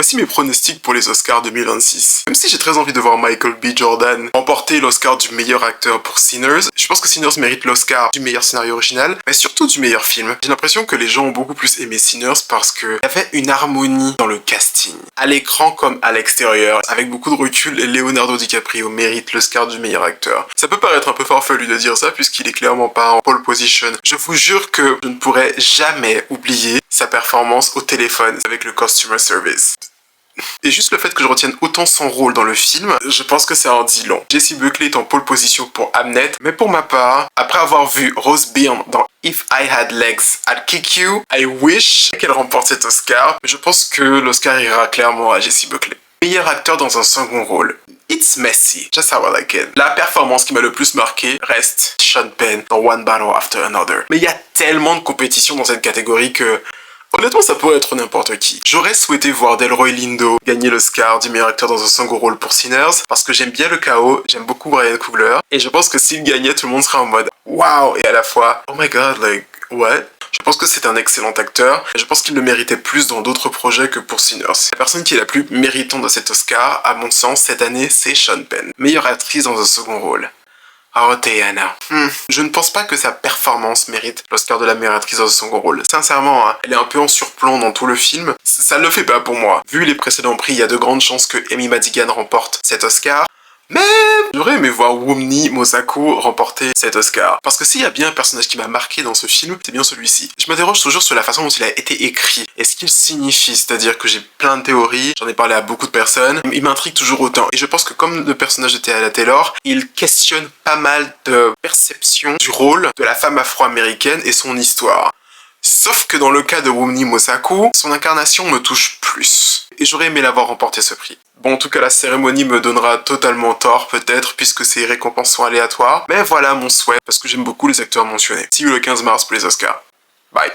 Voici mes pronostics pour les Oscars 2026. Même si j'ai très envie de voir Michael B. Jordan remporter l'Oscar du meilleur acteur pour Sinners, je pense que Sinners mérite l'Oscar du meilleur scénario original, mais surtout du meilleur film. J'ai l'impression que les gens ont beaucoup plus aimé Sinners parce qu'il y avait une harmonie dans le casting. À l'écran comme à l'extérieur, avec beaucoup de recul, Leonardo DiCaprio mérite l'Oscar du meilleur acteur. Ça peut paraître un peu farfelu de dire ça puisqu'il est clairement pas en pole position. Je vous jure que je ne pourrai jamais oublier sa performance au téléphone avec le customer service. Et juste le fait que je retienne autant son rôle dans le film, je pense que ça en dit long. Jessie Buckley est en pole position pour Hamnet, mais pour ma part, après avoir vu Rose Byrne dans If I Had Legs, I'd Kick You, I wish qu'elle remporte cet Oscar, mais je pense que l'Oscar ira clairement à Jessie Buckley. Meilleur acteur dans un second rôle. It's messy, just how I like it. La performance qui m'a le plus marqué reste Sean Penn dans One Battle After Another. Mais il y a tellement de compétition dans cette catégorie que... honnêtement, ça pourrait être n'importe qui. J'aurais souhaité voir Delroy Lindo gagner l'Oscar du meilleur acteur dans un second rôle pour Sinners, parce que j'aime bien le chaos, j'aime beaucoup Ryan Coogler, et je pense que s'il gagnait, tout le monde serait en mode « Wow !» et à la fois « Oh my god, like, what ?» Je pense que c'est un excellent acteur, et je pense qu'il le méritait plus dans d'autres projets que pour Sinners. La personne qui est la plus méritante de cet Oscar, à mon sens, cette année, c'est Sean Penn. Meilleure actrice dans un second rôle. Oh, Diana. Je ne pense pas que sa performance mérite l'Oscar de la meilleure actrice dans un second rôle. Sincèrement, hein, elle est un peu en surplomb dans tout le film. Ça ne le fait pas pour moi. Vu les précédents prix, il y a de grandes chances que Amy Madigan remporte cet Oscar. Mais j'aurais aimé voir Wunmi Mosaku remporter cet Oscar. Parce que s'il y a bien un personnage qui m'a marqué dans ce film, c'est bien celui-ci. Je m'interroge toujours sur la façon dont il a été écrit et ce qu'il signifie. C'est-à-dire que j'ai plein de théories, j'en ai parlé à beaucoup de personnes, il m'intrigue toujours autant. Et je pense que comme le personnage de Teyana Taylor, il questionne pas mal de perceptions du rôle de la femme afro-américaine et son histoire. Sauf que dans le cas de Wunmi Mosaku, son incarnation me touche plus. Et j'aurais aimé l'avoir remporté ce prix. Bon, en tout cas, la cérémonie me donnera totalement tort, peut-être, puisque ces récompenses sont aléatoires. Mais voilà mon souhait, parce que j'aime beaucoup les acteurs mentionnés. See you le 15 mars pour les Oscars. Bye.